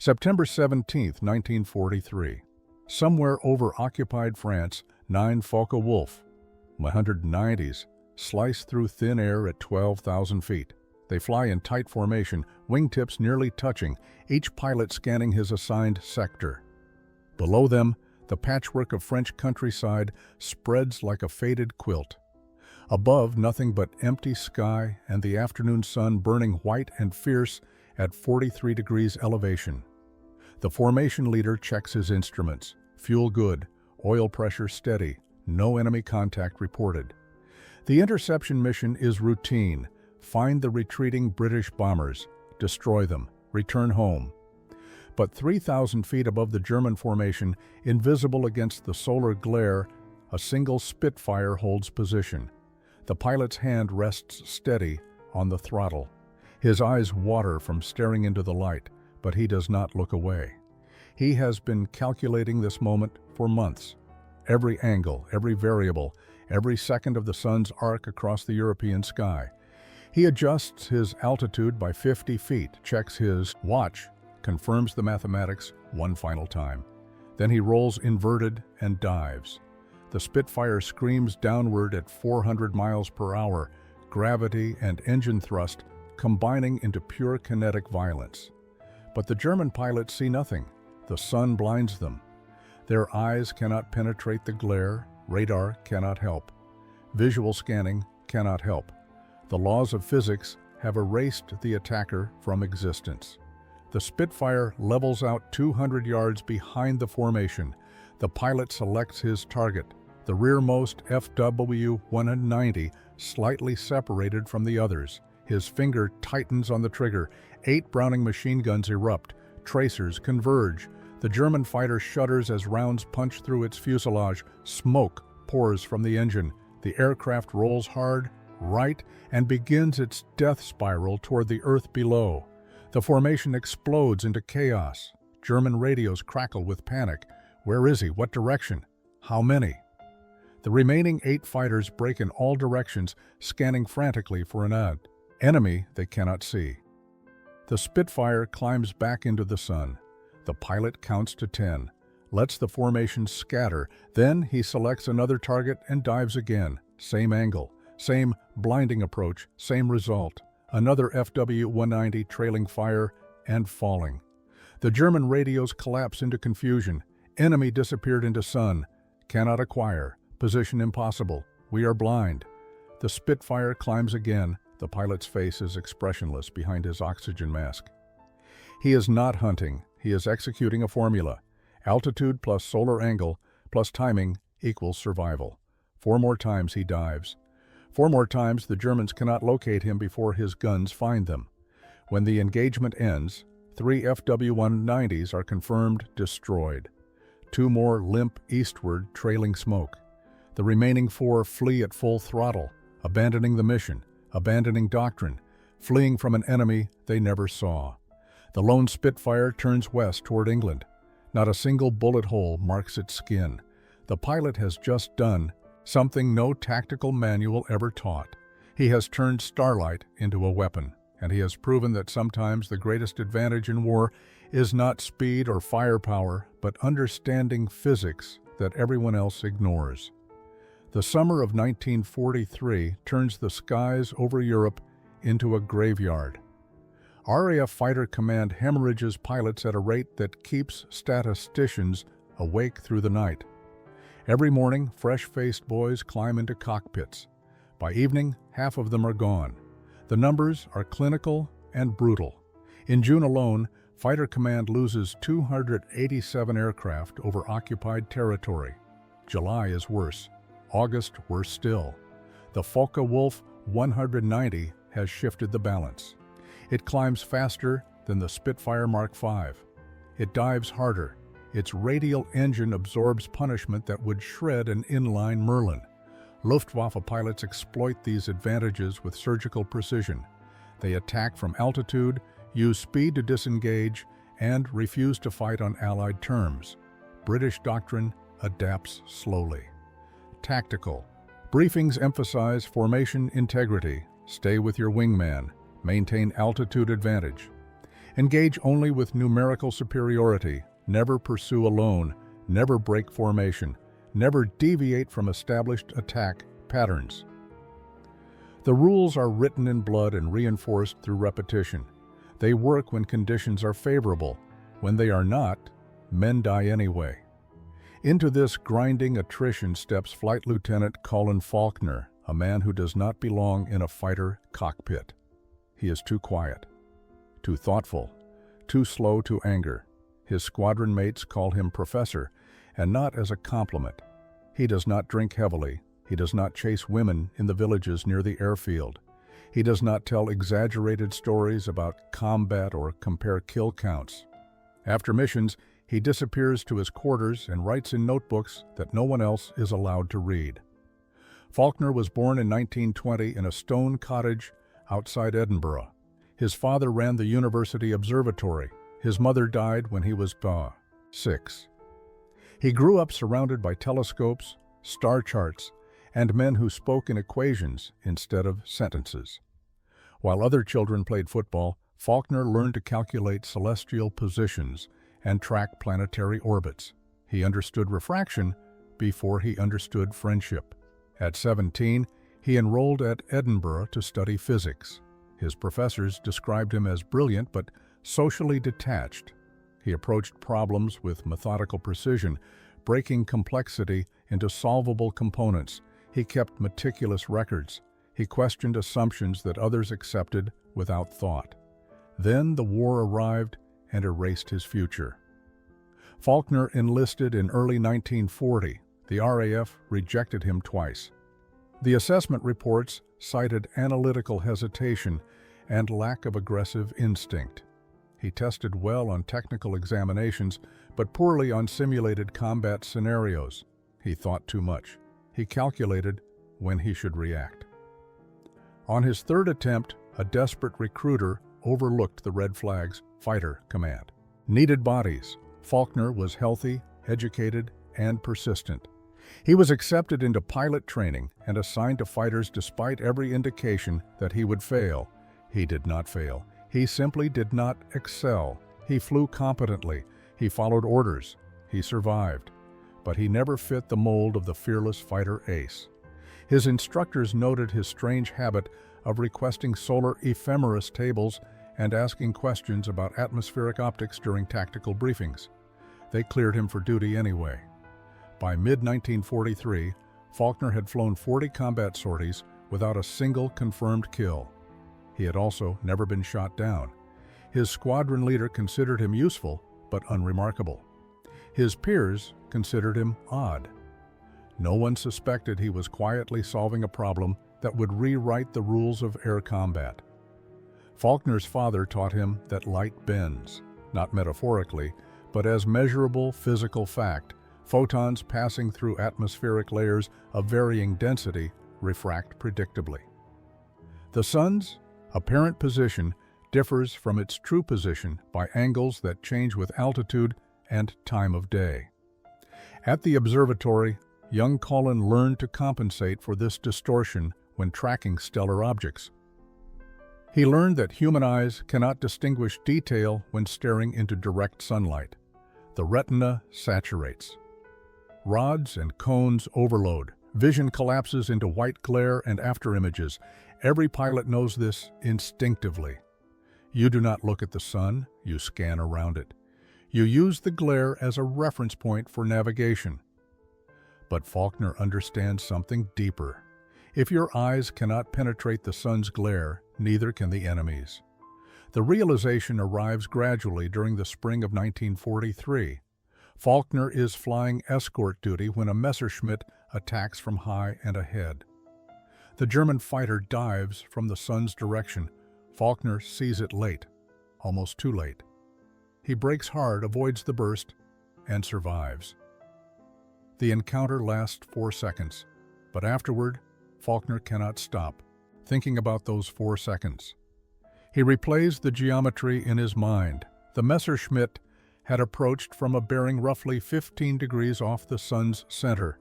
September 17, 1943. Somewhere over occupied France, 9 Focke-Wulf 190s slice through thin air at 12,000 feet. They fly in tight formation, wingtips nearly touching, each pilot scanning his assigned sector. Below them, the patchwork of French countryside spreads like a faded quilt. Above, nothing but empty sky and the afternoon sun burning white and fierce at 43 degrees elevation. The formation leader checks his instruments. Fuel good, oil pressure steady, no enemy contact reported. The interception mission is routine. Find the retreating British bombers, destroy them, return home. But 3,000 feet above the German formation, invisible against the solar glare, a single Spitfire holds position. The pilot's hand rests steady on the throttle. His eyes water from staring into the light, but he does not look away. He has been calculating this moment for months. Every angle, every variable, every second of the sun's arc across the European sky. He adjusts his altitude by 50 feet, checks his watch, confirms the mathematics one final time. Then he rolls inverted and dives. The Spitfire screams downward at 400 miles per hour, gravity and engine thrust combining into pure kinetic violence. But the German pilots see nothing. The sun blinds them. Their eyes cannot penetrate the glare, radar cannot help. Visual scanning cannot help. The laws of physics have erased the attacker from existence. The Spitfire levels out 200 yards behind the formation. The pilot selects his target, the rearmost FW-190, slightly separated from the others. His finger tightens on the trigger. 8 Browning machine guns erupt. Tracers converge. The German fighter shudders as rounds punch through its fuselage. Smoke pours from the engine. The aircraft rolls hard, right, and begins its death spiral toward the earth below. The formation explodes into chaos. German radios crackle with panic. Where is he? What direction? How many? The remaining 8 fighters break in all directions, scanning frantically for an enemy they cannot see. The Spitfire climbs back into the sun. The pilot counts to 10, lets the formation scatter, then he selects another target and dives again. Same angle, same blinding approach, same result. Another FW-190 trailing fire and falling. The German radios collapse into confusion. Enemy disappeared into sun. Cannot acquire. Position impossible. We are blind. The Spitfire climbs again. The pilot's face is expressionless behind his oxygen mask. He is not hunting. He is executing a formula. Altitude plus solar angle plus timing equals survival. 4 more times he dives. 4 more times the Germans cannot locate him before his guns find them. When the engagement ends, 3 FW-190s are confirmed destroyed. 2 more limp eastward, trailing smoke. The remaining 4 flee at full throttle, abandoning the mission, abandoning doctrine, fleeing from an enemy they never saw. The lone Spitfire turns west toward England. Not a single bullet hole marks its skin. The pilot has just done something no tactical manual ever taught. He has turned starlight into a weapon, and he has proven that sometimes the greatest advantage in war is not speed or firepower, but understanding physics that everyone else ignores. The summer of 1943 turns the skies over Europe into a graveyard. RAF Fighter Command hemorrhages pilots at a rate that keeps statisticians awake through the night. Every morning, fresh-faced boys climb into cockpits. By evening, half of them are gone. The numbers are clinical and brutal. In June alone, Fighter Command loses 287 aircraft over occupied territory. July is worse. August worse still. The Focke-Wulf 190 has shifted the balance. It climbs faster than the Spitfire Mark V. It dives harder. Its radial engine absorbs punishment that would shred an inline Merlin. Luftwaffe pilots exploit these advantages with surgical precision. They attack from altitude, use speed to disengage, and refuse to fight on Allied terms. British doctrine adapts slowly. Tactical. Briefings emphasize formation integrity. Stay with your wingman. Maintain altitude advantage. Engage only with numerical superiority, never pursue alone, never break formation, never deviate from established attack patterns. The rules are written in blood and reinforced through repetition. They work when conditions are favorable. When they are not, men die anyway. Into this grinding attrition steps Flight Lieutenant Colin Falkner, a man who does not belong in a fighter cockpit. He is too quiet, too thoughtful, too slow to anger. His squadron mates call him Professor, and not as a compliment. He does not drink heavily. He does not chase women in the villages near the airfield. He does not tell exaggerated stories about combat or compare kill counts. After missions, he disappears to his quarters and writes in notebooks that no one else is allowed to read. Falkner was born in 1920 in a stone cottage outside Edinburgh. His father ran the university observatory. His mother died when he was 6. He grew up surrounded by telescopes, star charts, and men who spoke in equations instead of sentences. While other children played football, Falkner learned to calculate celestial positions and track planetary orbits. He understood refraction before he understood friendship. At 17, he enrolled at Edinburgh to study physics. His professors described him as brilliant but socially detached. He approached problems with methodical precision, breaking complexity into solvable components. He kept meticulous records. He questioned assumptions that others accepted without thought. Then the war arrived and erased his future. Falkner enlisted in early 1940. The RAF rejected him twice. The assessment reports cited analytical hesitation and lack of aggressive instinct. He tested well on technical examinations, but poorly on simulated combat scenarios. He thought too much. He calculated when he should react. On his third attempt, a desperate recruiter overlooked the red flag's fighter command. Needed bodies. Falkner was healthy, educated, and persistent. He was accepted into pilot training and assigned to fighters despite every indication that he would fail. He did not fail. He simply did not excel. He flew competently. He followed orders. He survived. But he never fit the mold of the fearless fighter ace. His instructors noted his strange habit of requesting solar ephemeris tables and asking questions about atmospheric optics during tactical briefings. They cleared him for duty anyway. By mid-1943, Falkner had flown 40 combat sorties without a single confirmed kill. He had also never been shot down. His squadron leader considered him useful but unremarkable. His peers considered him odd. No one suspected he was quietly solving a problem that would rewrite the rules of air combat. Falkner's father taught him that light bends, not metaphorically, but as measurable physical fact. Photons passing through atmospheric layers of varying density refract predictably. The sun's apparent position differs from its true position by angles that change with altitude and time of day. At the observatory, young Colin learned to compensate for this distortion when tracking stellar objects. He learned that human eyes cannot distinguish detail when staring into direct sunlight. The retina saturates. Rods and cones overload. Vision collapses into white glare and afterimages. Every pilot knows this instinctively. You do not look at the sun, you scan around it. You use the glare as a reference point for navigation. But Falkner understands something deeper. If your eyes cannot penetrate the sun's glare, neither can the enemy's. The realization arrives gradually during the spring of 1943. Falkner is flying escort duty when a Messerschmitt attacks from high and ahead. The German fighter dives from the sun's direction. Falkner sees it late, almost too late. He brakes hard, avoids the burst, and survives. The encounter lasts 4 seconds, but afterward, Falkner cannot stop thinking about those 4 seconds. He replays the geometry in his mind. The Messerschmitt had approached from a bearing roughly 15 degrees off the sun's center.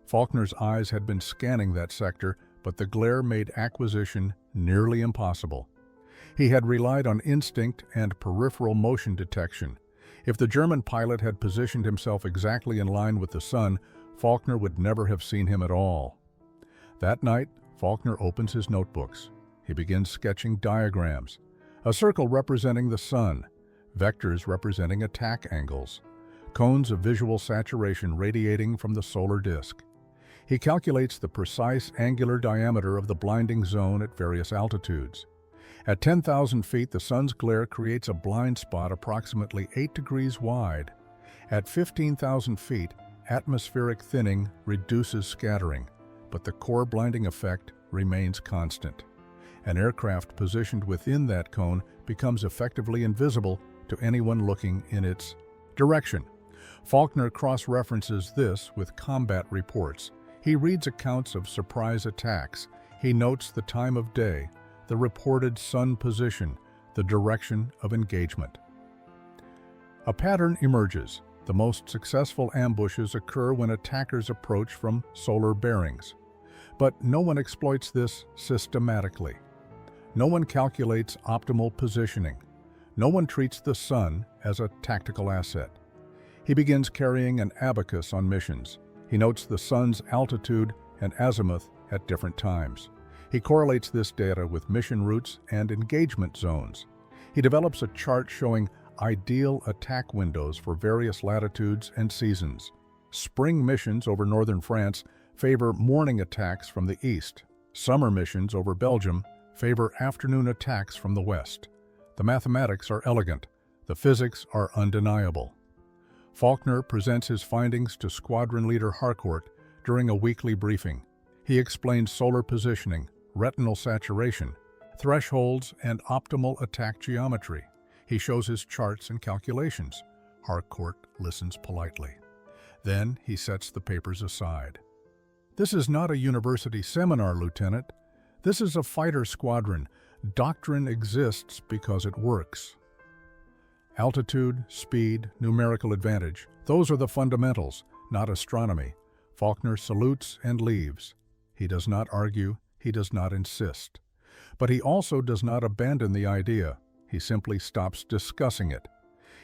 Falkner's eyes had been scanning that sector, but the glare made acquisition nearly impossible. He had relied on instinct and peripheral motion detection. If the German pilot had positioned himself exactly in line with the sun, Falkner would never have seen him at all. That night, Falkner opens his notebooks. He begins sketching diagrams. A circle representing the sun, vectors representing attack angles, cones of visual saturation radiating from the solar disk. He calculates the precise angular diameter of the blinding zone at various altitudes. At 10,000 feet, the sun's glare creates a blind spot approximately 8 degrees wide. At 15,000 feet, atmospheric thinning reduces scattering, but the core blinding effect remains constant. An aircraft positioned within that cone becomes effectively invisible to anyone looking in its direction. Falkner cross-references this with combat reports. He reads accounts of surprise attacks. He notes the time of day, the reported sun position, the direction of engagement. A pattern emerges. The most successful ambushes occur when attackers approach from solar bearings. But no one exploits this systematically. No one calculates optimal positioning. No one treats the sun as a tactical asset. He begins carrying an abacus on missions. He notes the sun's altitude and azimuth at different times. He correlates this data with mission routes and engagement zones. He develops a chart showing ideal attack windows for various latitudes and seasons. Spring missions over northern France favor morning attacks from the east. Summer missions over Belgium favor afternoon attacks from the west. The mathematics are elegant. The physics are undeniable. Falkner presents his findings to Squadron Leader Harcourt during a weekly briefing. He explains solar positioning, retinal saturation, thresholds, and optimal attack geometry. He shows his charts and calculations. Harcourt listens politely. Then he sets the papers aside. "This is not a university seminar, Lieutenant. This is a fighter squadron. Doctrine exists because it works." Altitude, speed, numerical advantage, those are the fundamentals, not astronomy. Falkner salutes and leaves. He does not argue, he does not insist. But he also does not abandon the idea. He simply stops discussing it.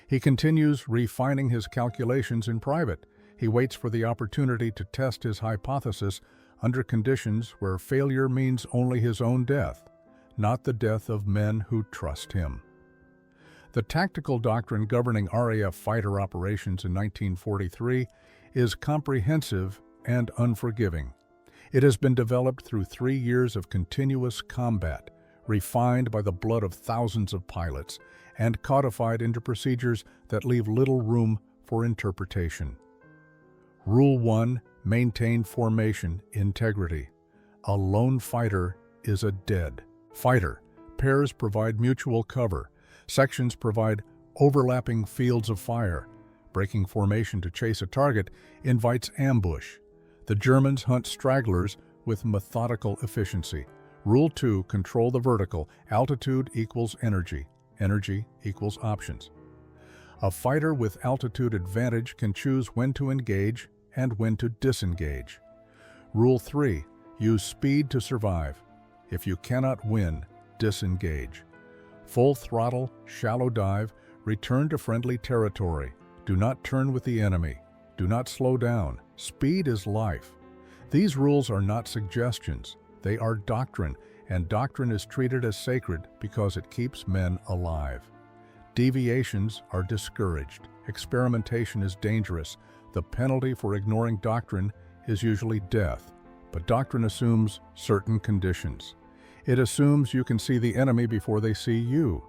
He continues refining his calculations in private. He waits for the opportunity to test his hypothesis under conditions where failure means only his own death, not the death of men who trust him. The tactical doctrine governing RAF fighter operations in 1943 is comprehensive and unforgiving. It has been developed through 3 years of continuous combat, refined by the blood of thousands of pilots, and codified into procedures that leave little room for interpretation. Rule 1. Maintain formation integrity. A lone fighter is a dead fighter. Pairs provide mutual cover. Sections provide overlapping fields of fire. Breaking formation to chase a target invites ambush. The Germans hunt stragglers with methodical efficiency. Rule 2. Control the vertical. Altitude equals energy. Energy equals options. A fighter with altitude advantage can choose when to engage and when to disengage. Rule 3. Use speed to survive. If you cannot win, disengage. Full throttle, shallow dive, return to friendly territory. Do not turn with the enemy. Do not slow down. Speed is life. These rules are not suggestions. They are doctrine, and doctrine is treated as sacred because it keeps men alive. Deviations are discouraged. Experimentation is dangerous. The penalty for ignoring doctrine is usually death. But doctrine assumes certain conditions. It assumes you can see the enemy before they see you.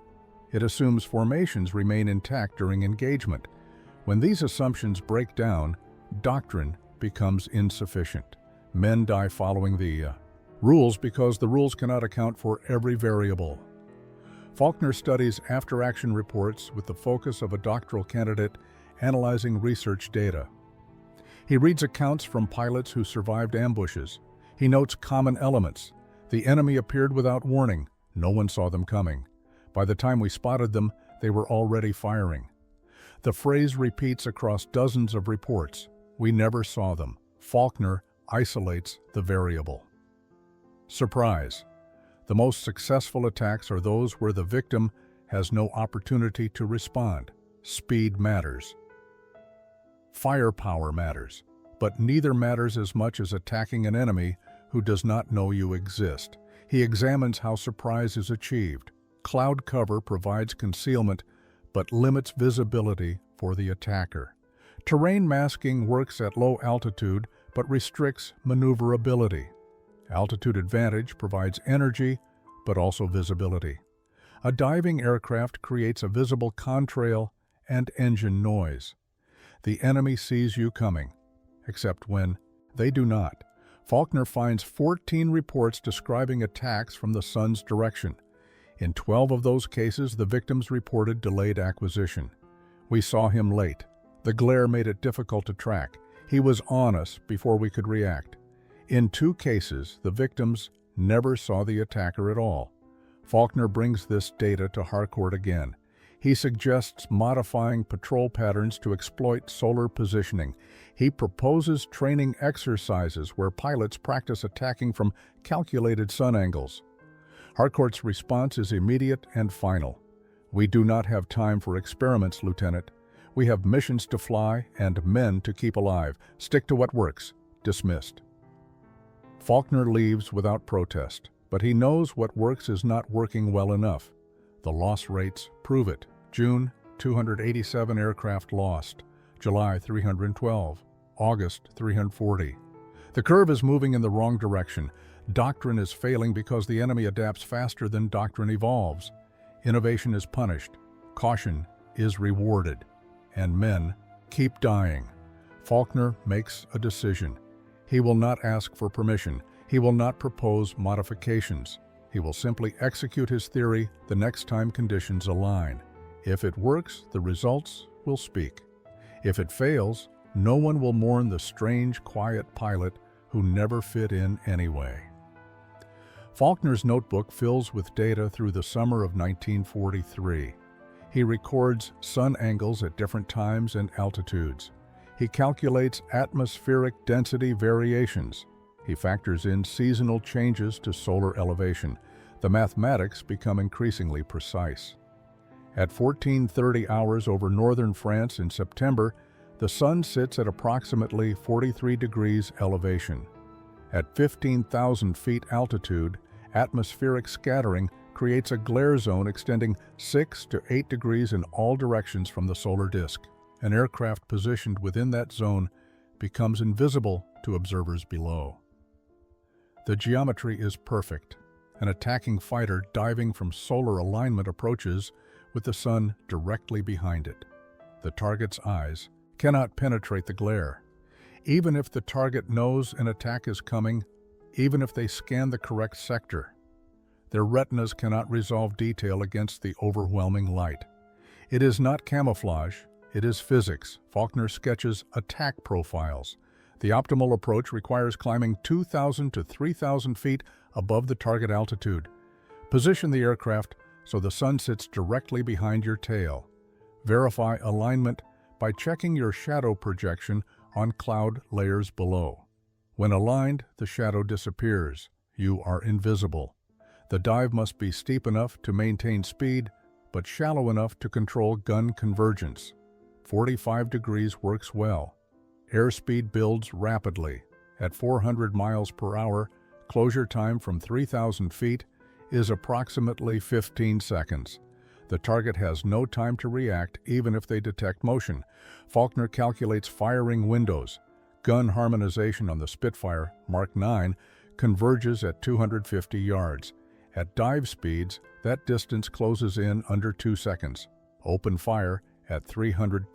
It assumes formations remain intact during engagement. When these assumptions break down, doctrine becomes insufficient. Men die following the rules because the rules cannot account for every variable. Falkner studies after-action reports with the focus of a doctoral candidate analyzing research data. He reads accounts from pilots who survived ambushes. He notes common elements. The enemy appeared without warning. No one saw them coming. By the time we spotted them, they were already firing. The phrase repeats across dozens of reports. We never saw them. Falkner isolates the variable. Surprise. The most successful attacks are those where the victim has no opportunity to respond. Speed matters. Firepower matters, but neither matters as much as attacking an enemy who does not know you exist. He examines how surprise is achieved. Cloud cover provides concealment, but limits visibility for the attacker. Terrain masking works at low altitude, but restricts maneuverability. Altitude advantage provides energy, but also visibility. A diving aircraft creates a visible contrail and engine noise. The enemy sees you coming, except when they do not. Falkner finds 14 reports describing attacks from the sun's direction. In 12 of those cases, the victims reported delayed acquisition. We saw him late. The glare made it difficult to track. He was on us before we could react. In 2 cases, the victims never saw the attacker at all. Falkner brings this data to Harcourt again. He suggests modifying patrol patterns to exploit solar positioning. He proposes training exercises where pilots practice attacking from calculated sun angles. Harcourt's response is immediate and final. "We do not have time for experiments, Lieutenant. We have missions to fly and men to keep alive. Stick to what works." Dismissed. Falkner leaves without protest, but he knows what works is not working well enough. The loss rates prove it. June, 287 aircraft lost. July, 312. August, 340. The curve is moving in the wrong direction. Doctrine is failing because the enemy adapts faster than doctrine evolves. Innovation is punished. Caution is rewarded. And men keep dying. Falkner makes a decision. He will not ask for permission. He will not propose modifications. He will simply execute his theory the next time conditions align. If it works, the results will speak. If it fails, no one will mourn the strange, quiet pilot who never fit in anyway. Falkner's notebook fills with data through the summer of 1943. He records sun angles at different times and altitudes. He calculates atmospheric density variations. He factors in seasonal changes to solar elevation. The mathematics become increasingly precise. At 14:30 hours over northern France in September, the sun sits at approximately 43 degrees elevation. At 15,000 feet altitude, atmospheric scattering creates a glare zone extending 6 to 8 degrees in all directions from the solar disk. An aircraft positioned within that zone becomes invisible to observers below. The geometry is perfect. An attacking fighter diving from solar alignment approaches with the sun directly behind it. The target's eyes cannot penetrate the glare. Even if the target knows an attack is coming, even if they scan the correct sector, their retinas cannot resolve detail against the overwhelming light. It is not camouflage, it is physics. Falkner sketches attack profiles. The optimal approach requires climbing 2,000 to 3,000 feet above the target altitude. Position the aircraft so the sun sits directly behind your tail. Verify alignment by checking your shadow projection on cloud layers below. When aligned, the shadow disappears. You are invisible. The dive must be steep enough to maintain speed, but shallow enough to control gun convergence. 45 degrees works well. Airspeed builds rapidly. At 400 miles per hour, closure time from 3,000 feet is approximately 15 seconds. The target has no time to react even if they detect motion. Falkner calculates firing windows. Gun harmonization on the Spitfire Mark 9 converges at 250 yards. At dive speeds, that distance closes in under 2 seconds. Open fire at 300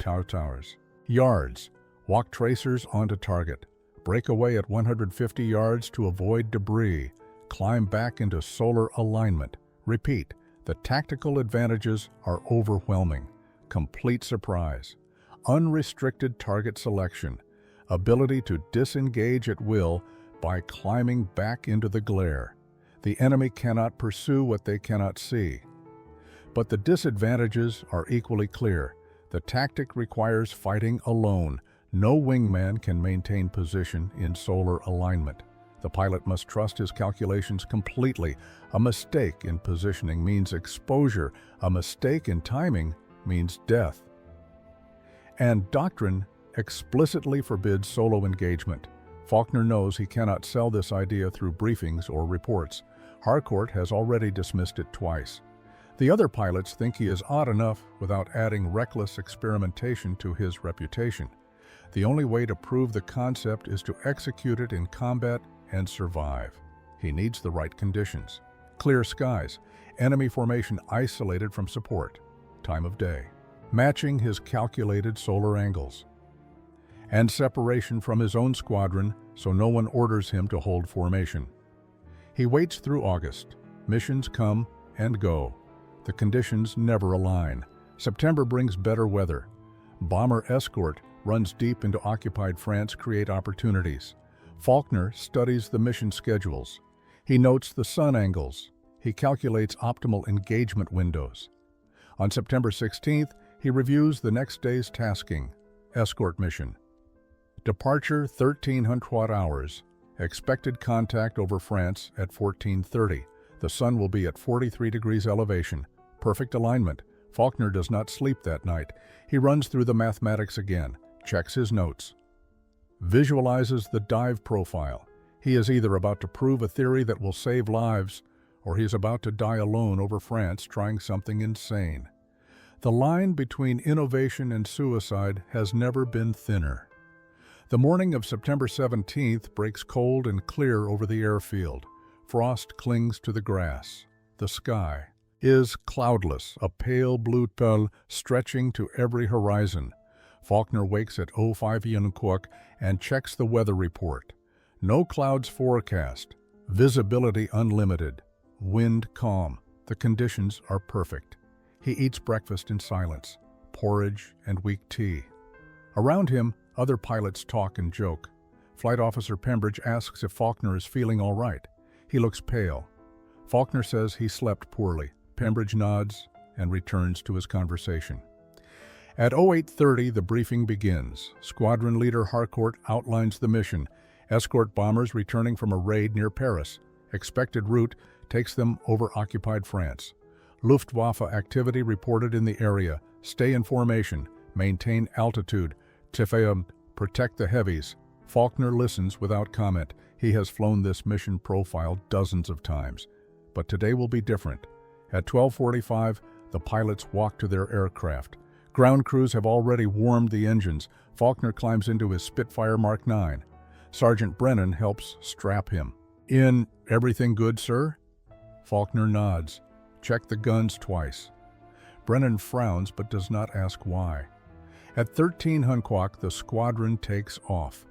yards. Walk tracers onto target. Break away at 150 yards to avoid debris. Climb back into solar alignment. Repeat. The tactical advantages are overwhelming. Complete surprise. Unrestricted target selection. Ability to disengage at will by climbing back into the glare. The enemy cannot pursue what they cannot see. But the disadvantages are equally clear. The tactic requires fighting alone. No wingman can maintain position in solar alignment. The pilot must trust his calculations completely. A mistake in positioning means exposure. A mistake in timing means death. And doctrine explicitly forbids solo engagement. Falkner knows he cannot sell this idea through briefings or reports. Harcourt has already dismissed it twice. The other pilots think he is odd enough without adding reckless experimentation to his reputation. The only way to prove the concept is to execute it in combat and survive. He needs the right conditions. Clear skies, enemy formation isolated from support, time of day, matching his calculated solar angles, and separation from his own squadron so no one orders him to hold formation. He waits through August. Missions come and go. The conditions never align. September brings better weather. Bomber escort runs deep into occupied France, create opportunities. Falkner studies the mission schedules. He notes the sun angles. He calculates optimal engagement windows. On September 16th, he reviews the next day's tasking. Escort mission. Departure 1300 hours. Expected contact over France at 14:30. The sun will be at 43 degrees elevation. Perfect alignment. Falkner does not sleep that night. He runs through the mathematics again, checks his notes, visualizes the dive profile. He is either about to prove a theory that will save lives, or he is about to die alone over France trying something insane. The line between innovation and suicide has never been thinner. The morning of September 17th breaks cold and clear over the airfield. Frost clings to the grass. The sky is cloudless, a pale blue tulle stretching to every horizon. Falkner wakes at 05 and checks the weather report. No clouds forecast. Visibility unlimited. Wind calm. The conditions are perfect. He eats breakfast in silence, porridge and weak tea. Around him, other pilots talk and joke. Flight Officer Pembridge asks if Falkner is feeling all right. He looks pale. Falkner says he slept poorly. Pembridge nods and returns to his conversation. At 08:30, the briefing begins. Squadron leader Harcourt outlines the mission. Escort bombers returning from a raid near Paris. Expected route takes them over occupied France. Luftwaffe activity reported in the area. Stay in formation. Maintain altitude. Defied, protect the heavies. Falkner listens without comment. He has flown this mission profile dozens of times. But today will be different. At 12:45, the pilots walk to their aircraft. Ground crews have already warmed the engines. Falkner climbs into his Spitfire Mark 9. Sergeant Brennan helps strap him. "In everything good, sir?" Falkner nods. Check the guns twice. Brennan frowns but does not ask why. At 1300, the squadron takes off.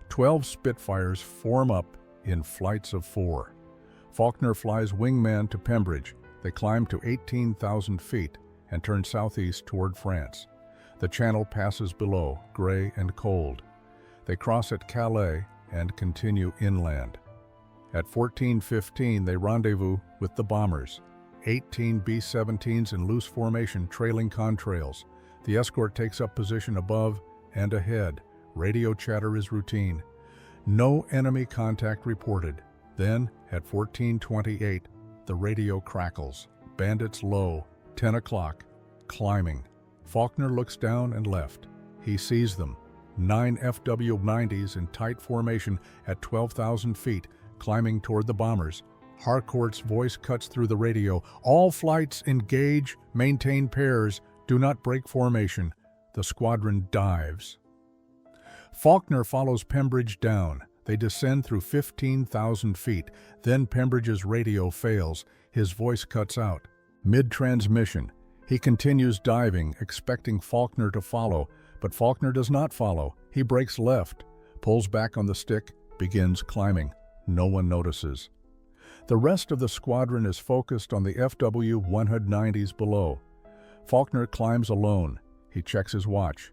12 Spitfires form up in flights of 4. Falkner flies wingman to Pembridge. They climb to 18,000 feet and turn southeast toward France. The channel passes below, gray and cold. They cross at Calais and continue inland. At 14:15, they rendezvous with the bombers. 18 B-17s in loose formation trailing contrails. The escort takes up position above and ahead. Radio chatter is routine. No enemy contact reported. Then, at 14:28, the radio crackles. Bandits low, 10 o'clock, climbing. Falkner looks down and left. He sees them. 9 FW-190s in tight formation at 12,000 feet, climbing toward the bombers. Harcourt's voice cuts through the radio. "All flights engage, maintain pairs, do not break formation." The squadron dives. Falkner follows Pembridge down. They descend through 15,000 feet. Then Pembridge's radio fails. His voice cuts out. Mid-transmission, he continues diving, expecting Falkner to follow, but Falkner does not follow. He breaks left, pulls back on the stick, begins climbing. No one notices. The rest of the squadron is focused on the FW-190s below. Falkner climbs alone. He checks his watch.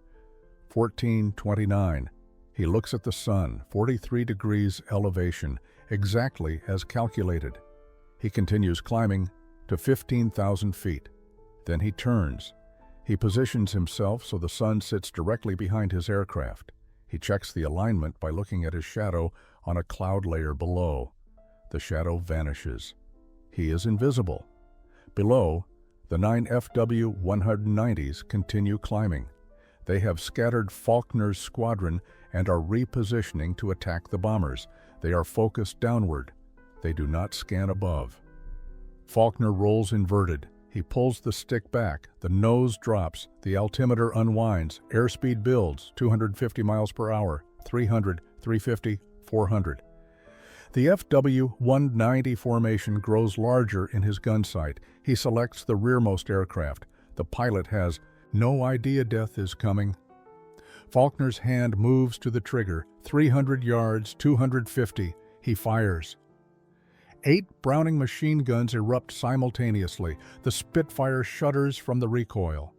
14:29. He looks at the sun, 43 degrees elevation, exactly as calculated. He continues climbing to 15,000 feet. Then he turns. He positions himself so the sun sits directly behind his aircraft. He checks the alignment by looking at his shadow on a cloud layer below. The shadow vanishes. He is invisible. Below, the 9 FW-190s continue climbing. They have scattered Falkner's squadron and are repositioning to attack the bombers. They are focused downward. They do not scan above. Falkner rolls inverted. He pulls the stick back. The nose drops. The altimeter unwinds. Airspeed builds, 250 miles per hour, 300, 350, 400. The FW-190 formation grows larger in his gun sight. He selects the rearmost aircraft. The pilot has no idea death is coming. Falkner's hand moves to the trigger. 300 yards, 250. He fires. 8 Browning machine guns erupt simultaneously. The Spitfire shudders from the recoil.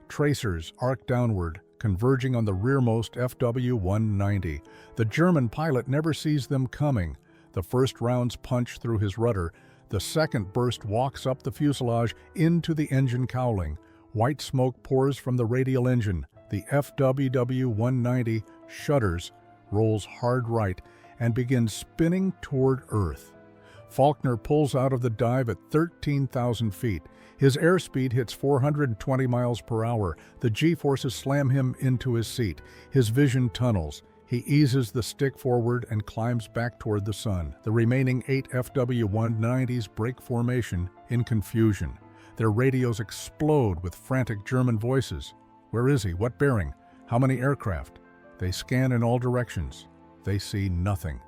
Tracers arc downward, converging on the rearmost FW-190. The German pilot never sees them coming. The first rounds punch through his rudder. The second burst walks up the fuselage into the engine cowling. White smoke pours from the radial engine. The FW-190 shudders, rolls hard right, and begins spinning toward Earth. Falkner pulls out of the dive at 13,000 feet. His airspeed hits 420 miles per hour. The G-forces slam him into his seat. His vision tunnels. He eases the stick forward and climbs back toward the sun. The remaining 8 FW-190s break formation in confusion. Their radios explode with frantic German voices. Where is he? What bearing? How many aircraft? They scan in all directions. They see nothing.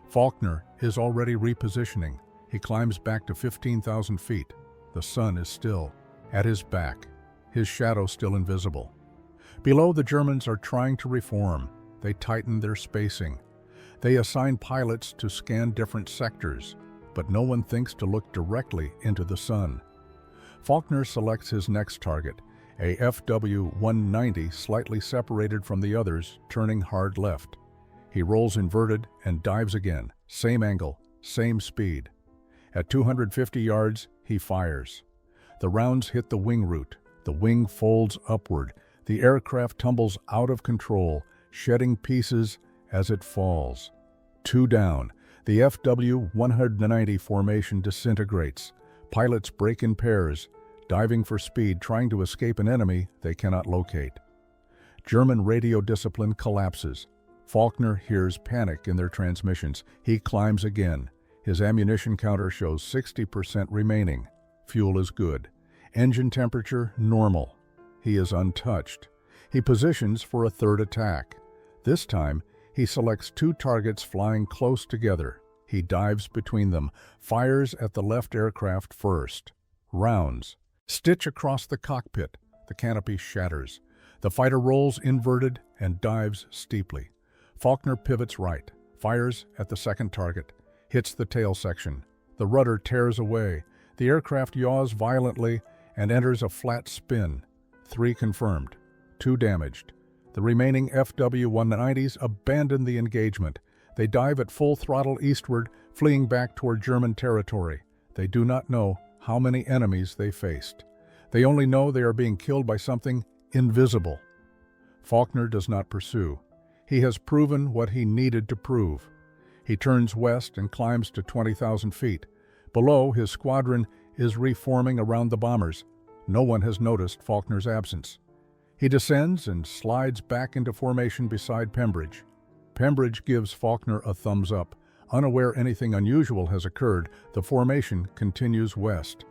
Falkner is already repositioning. He climbs back to 15,000 feet. The sun is still at his back, his shadow still invisible. Below, the Germans are trying to reform. They tighten their spacing. They assign pilots to scan different sectors, but no one thinks to look directly into the sun. Falkner selects his next target, a FW-190 slightly separated from the others, turning hard left. He rolls inverted and dives again. Same angle, same speed. At 250 yards, he fires. The rounds hit the wing root. The wing folds upward. The aircraft tumbles out of control, shedding pieces as it falls. 2 down. The FW-190 formation disintegrates. Pilots break in pairs, diving for speed, trying to escape an enemy they cannot locate. German radio discipline collapses. Falkner hears panic in their transmissions. He climbs again. His ammunition counter shows 60% remaining. Fuel is good. Engine temperature normal. He is untouched. He positions for a third attack. This time, he selects 2 targets flying close together. He dives between them, fires at the left aircraft first. Rounds stitch across the cockpit. The canopy shatters. The fighter rolls inverted and dives steeply. Falkner pivots right, fires at the second target, hits the tail section. The rudder tears away. The aircraft yaws violently and enters a flat spin. 3 confirmed, 2 damaged. The remaining FW-190s abandon the engagement. They dive at full throttle eastward, fleeing back toward German territory. They do not know how many enemies they faced. They only know they are being killed by something invisible. Falkner does not pursue. He has proven what he needed to prove. He turns west and climbs to 20,000 feet. Below, his squadron is reforming around the bombers. No one has noticed Falkner's absence. He descends and slides back into formation beside Pembridge. Pembridge gives Falkner a thumbs up. Unaware anything unusual has occurred, the formation continues west.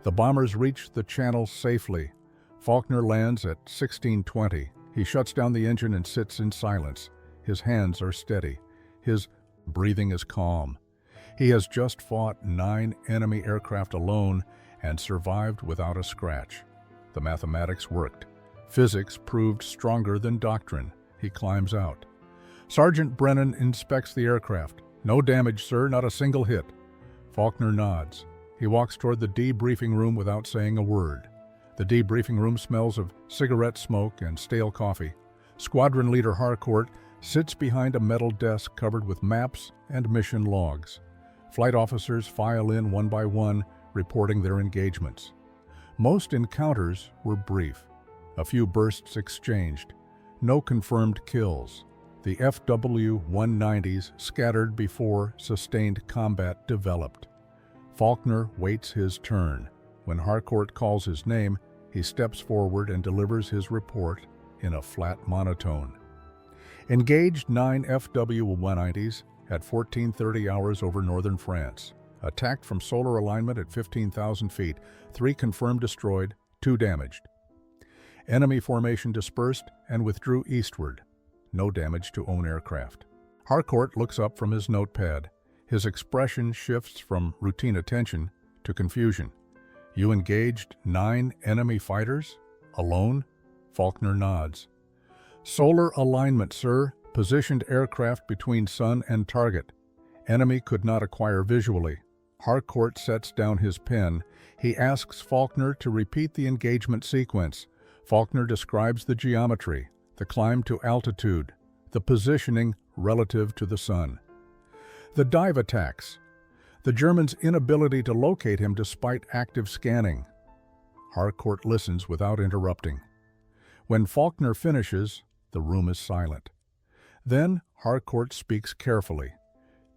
The bombers reach the channel safely. Falkner lands at 1620. He shuts down the engine and sits in silence. His hands are steady. His breathing is calm. He has just fought 9 enemy aircraft alone and survived without a scratch. The mathematics worked. Physics proved stronger than doctrine. He climbs out. Sergeant Brennan inspects the aircraft. No damage, sir, not a single hit. Falkner nods. He walks toward the debriefing room without saying a word. The debriefing room smells of cigarette smoke and stale coffee. Squadron Leader Harcourt sits behind a metal desk covered with maps and mission logs. Flight officers file in one by one, reporting their engagements. Most encounters were brief. A few bursts exchanged. No confirmed kills. The FW-190s scattered before sustained combat developed. Falkner waits his turn. When Harcourt calls his name, he steps forward and delivers his report in a flat monotone. Engaged 9 FW-190s at 14:30 hours over northern France. Attacked from solar alignment at 15,000 feet. 3 confirmed destroyed, 2 damaged. Enemy formation dispersed and withdrew eastward. No damage to own aircraft. Harcourt looks up from his notepad. His expression shifts from routine attention to confusion. You engaged 9 enemy fighters? Alone? Falkner nods. Solar alignment, sir. Positioned aircraft between sun and target. Enemy could not acquire visually. Harcourt sets down his pen. He asks Falkner to repeat the engagement sequence. Falkner describes the geometry, the climb to altitude, the positioning relative to the sun. The dive attacks. The Germans' inability to locate him despite active scanning. Harcourt listens without interrupting. When Falkner finishes, the room is silent. Then Harcourt speaks carefully.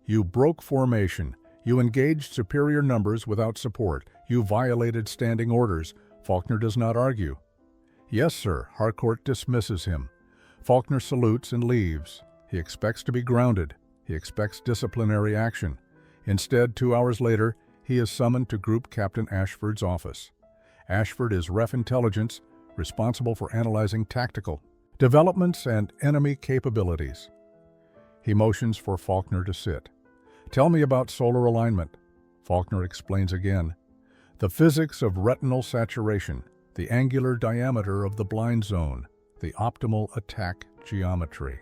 You broke formation. You engaged superior numbers without support. You violated standing orders. Falkner does not argue. Yes, sir. Harcourt dismisses him. Falkner salutes and leaves. He expects to be grounded. He expects disciplinary action. Instead, 2 hours later, he is summoned to Group Captain Ashford's office. Ashford is RAF Intelligence, responsible for analyzing tactical developments and enemy capabilities. He motions for Falkner to sit. Tell me about solar alignment. Falkner explains again. The physics of retinal saturation, the angular diameter of the blind zone, the optimal attack geometry.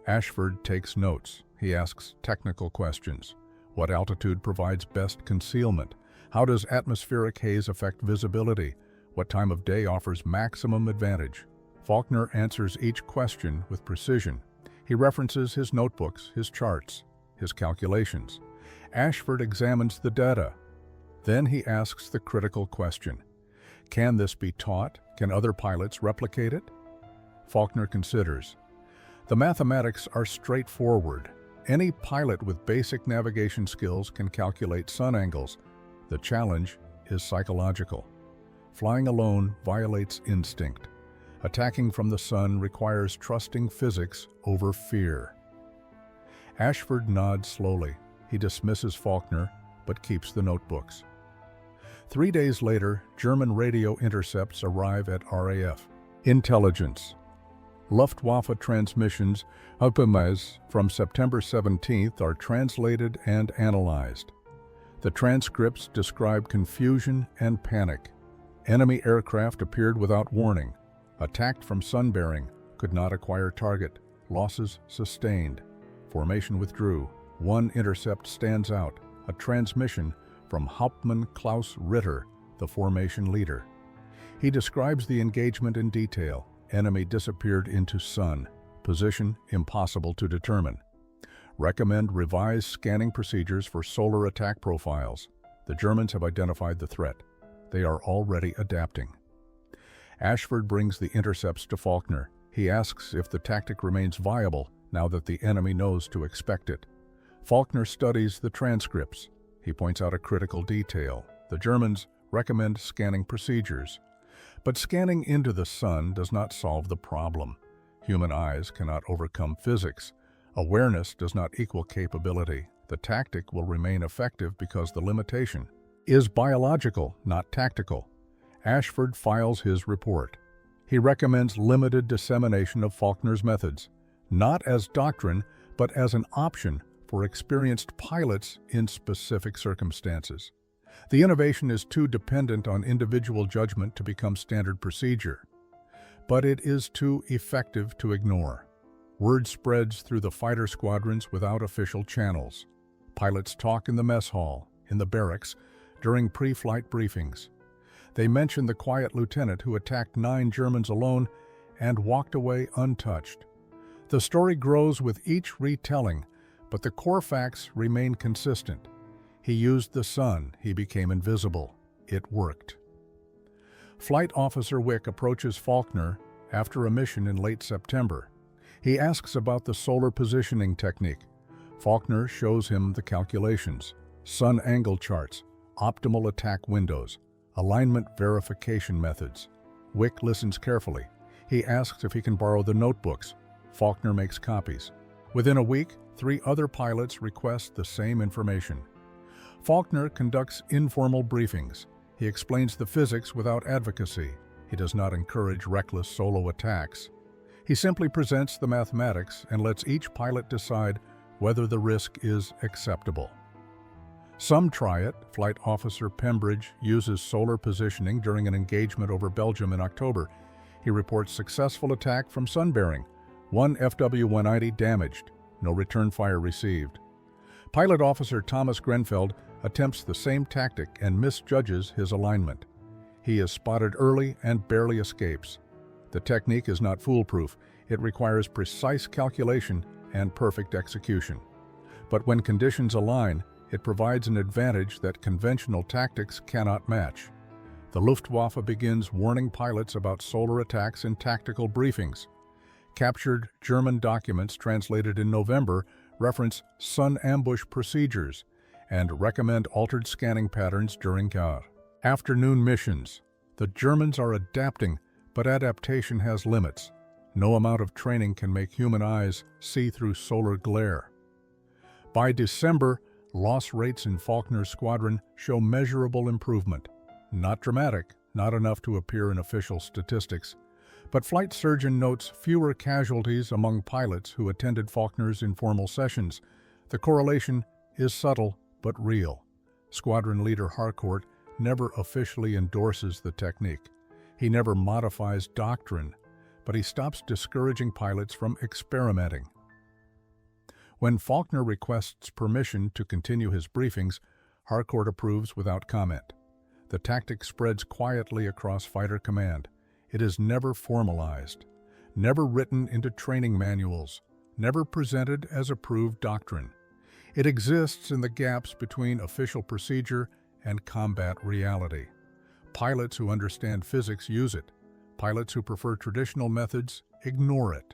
Ashford takes notes. He asks technical questions. What altitude provides best concealment? How does atmospheric haze affect visibility? What time of day offers maximum advantage? Falkner answers each question with precision. He references his notebooks, his charts, his calculations. Ashford examines the data. Then he asks the critical question. Can this be taught? Can other pilots replicate it? Falkner considers. The mathematics are straightforward. Any pilot with basic navigation skills can calculate sun angles. The challenge is psychological. Flying alone violates instinct. Attacking from the sun requires trusting physics over fear. Ashford nods slowly. He dismisses Falkner, but keeps the notebooks. 3 days later, German radio intercepts arrive at RAF. Intelligence. Luftwaffe transmissions from September 17th are translated and analyzed. The transcripts describe confusion and panic. Enemy aircraft appeared without warning. Attacked from sun bearing, could not acquire target. Losses sustained. Formation withdrew. One intercept stands out, a transmission from Hauptmann Klaus Ritter, the formation leader. He describes the engagement in detail. Enemy disappeared into sun. Position impossible to determine. Recommend revised scanning procedures for solar attack profiles. The Germans have identified the threat. They are already adapting. Ashford brings the intercepts to Falkner. He asks if the tactic remains viable now that the enemy knows to expect it. Falkner studies the transcripts. He points out a critical detail. The Germans recommend scanning procedures. But scanning into the sun does not solve the problem. Human eyes cannot overcome physics. Awareness does not equal capability. The tactic will remain effective because the limitation is biological, not tactical. Ashford files his report. He recommends limited dissemination of Falkner's methods, not as doctrine, but as an option for experienced pilots in specific circumstances. The innovation is too dependent on individual judgment to become standard procedure, but it is too effective to ignore. Word spreads through the fighter squadrons without official channels. Pilots talk in the mess hall, in the barracks, during pre-flight briefings. They mention the quiet lieutenant who attacked 9 Germans alone and walked away untouched. The story grows with each retelling, but the core facts remain consistent. He used the sun. He became invisible. It worked. Flight Officer Wick approaches Falkner after a mission in late September. He asks about the solar positioning technique. Falkner shows him the calculations, sun angle charts, optimal attack windows, alignment verification methods. Wick listens carefully. He asks if he can borrow the notebooks. Falkner makes copies. Within a week, 3 other pilots request the same information. Falkner conducts informal briefings. He explains the physics without advocacy. He does not encourage reckless solo attacks. He simply presents the mathematics and lets each pilot decide whether the risk is acceptable. Some try it. Flight Officer Pembridge uses solar positioning during an engagement over Belgium in October. He reports successful attack from sun bearing. 1 FW-190 damaged. No return fire received. Pilot Officer Thomas Grenfell attempts the same tactic and misjudges his alignment. He is spotted early and barely escapes. The technique is not foolproof. It requires precise calculation and perfect execution. But when conditions align, it provides an advantage that conventional tactics cannot match. The Luftwaffe begins warning pilots about solar attacks in tactical briefings. Captured German documents translated in November reference sun ambush procedures and recommend altered scanning patterns during afternoon missions. The Germans are adapting, but adaptation has limits. No amount of training can make human eyes see through solar glare. By December, loss rates in Falkner's squadron show measurable improvement. Not dramatic, not enough to appear in official statistics, but flight surgeon notes fewer casualties among pilots who attended Falkner's informal sessions. The correlation is subtle but real. Squadron leader Harcourt never officially endorses the technique. He never modifies doctrine, but he stops discouraging pilots from experimenting. When Falkner requests permission to continue his briefings, Harcourt approves without comment. The tactic spreads quietly across fighter command. It is never formalized, never written into training manuals, never presented as approved doctrine. It exists in the gaps between official procedure and combat reality. Pilots who understand physics use it. Pilots who prefer traditional methods ignore it.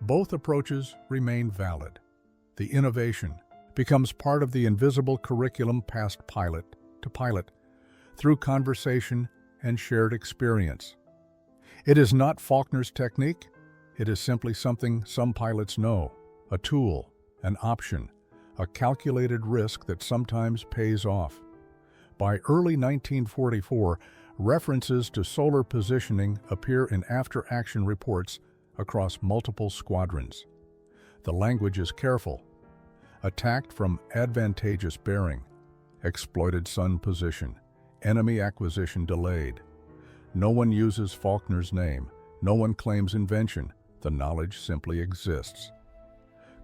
Both approaches remain valid. The innovation becomes part of the invisible curriculum passed pilot to pilot through conversation and shared experience. It is not Falkner's technique. It is simply something some pilots know, a tool, an option, a calculated risk that sometimes pays off. By early 1944, references to solar positioning appear in after-action reports across multiple squadrons. The language is careful. Attacked from advantageous bearing, exploited sun position, enemy acquisition delayed. No one uses Falkner's name. No one claims invention. The knowledge simply exists.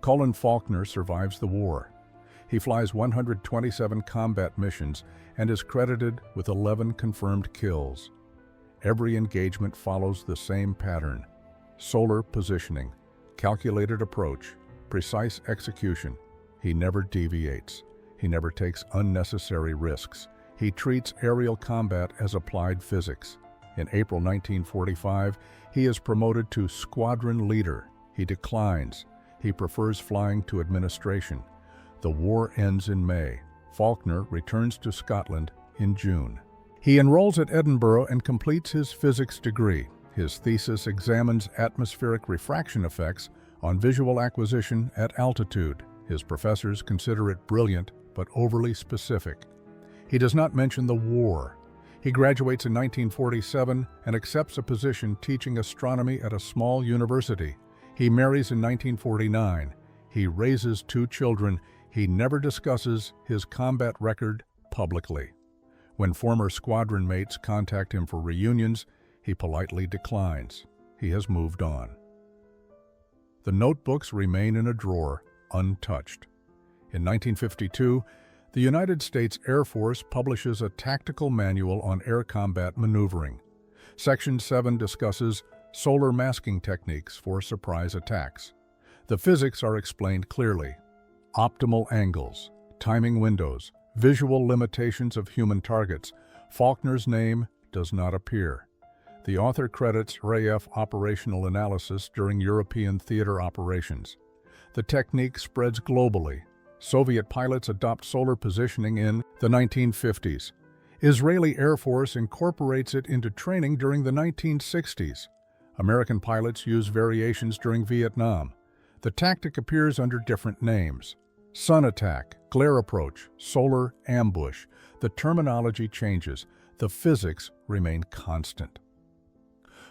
Colin Falkner survives the war. He flies 127 combat missions and is credited with 11 confirmed kills. Every engagement follows the same pattern: solar positioning, calculated approach, precise execution. He never deviates. He never takes unnecessary risks. He treats aerial combat as applied physics. In April 1945, he is promoted to squadron leader. He declines. He prefers flying to administration. The war ends in May. Falkner returns to Scotland in June. He enrolls at Edinburgh and completes his physics degree. His thesis examines atmospheric refraction effects on visual acquisition at altitude. His professors consider it brilliant but overly specific. He does not mention the war. He graduates in 1947 and accepts a position teaching astronomy at a small university. He marries in 1949. He raises 2 children. He never discusses his combat record publicly. When former squadron mates contact him for reunions, he politely declines. He has moved on. The notebooks remain in a drawer, untouched. In 1952, the United States Air Force publishes a tactical manual on air combat maneuvering. Section 7 discusses solar masking techniques for surprise attacks. The physics are explained clearly. Optimal angles, timing windows, visual limitations of human targets. Falkner's name does not appear. The author credits RAF operational analysis during European theater operations. The technique spreads globally. Soviet pilots adopt solar positioning in the 1950s. Israeli Air Force incorporates it into training during the 1960s. American pilots use variations during Vietnam. The tactic appears under different names: sun attack, glare approach, solar ambush. The terminology changes. The physics remain constant.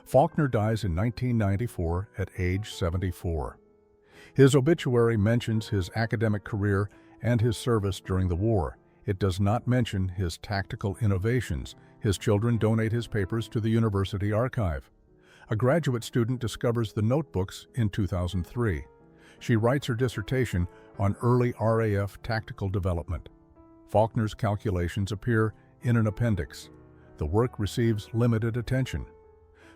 Falkner dies in 1994 at age 74. His obituary mentions his academic career and his service during the war. It does not mention his tactical innovations. His children donate his papers to the university archive. A graduate student discovers the notebooks in 2003. She writes her dissertation on early RAF tactical development. Falkner's calculations appear in an appendix. The work receives limited attention.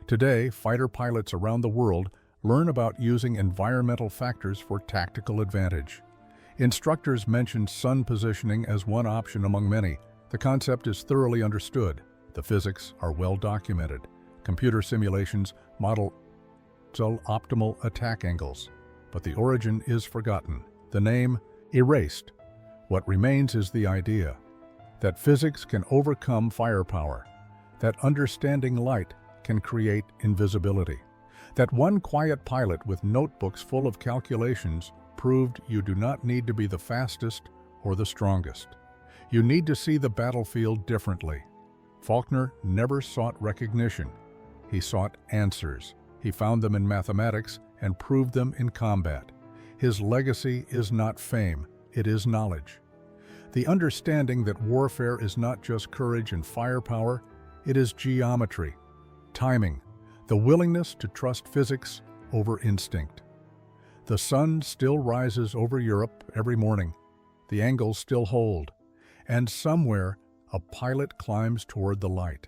Today, fighter pilots around the world learn about using environmental factors for tactical advantage. Instructors mention sun positioning as one option among many. The concept is thoroughly understood. The physics are well documented. Computer simulations model optimal attack angles. But the origin is forgotten. The name erased. What remains is the idea that physics can overcome firepower, that understanding light can create invisibility, that one quiet pilot with notebooks full of calculations proved you do not need to be the fastest or the strongest. You need to see the battlefield differently. Falkner never sought recognition. He sought answers. He found them in mathematics and proved them in combat. His legacy is not fame, it is knowledge. The understanding that warfare is not just courage and firepower, it is geometry, timing, the willingness to trust physics over instinct. The sun still rises over Europe every morning. The angles still hold. And somewhere, a pilot climbs toward the light.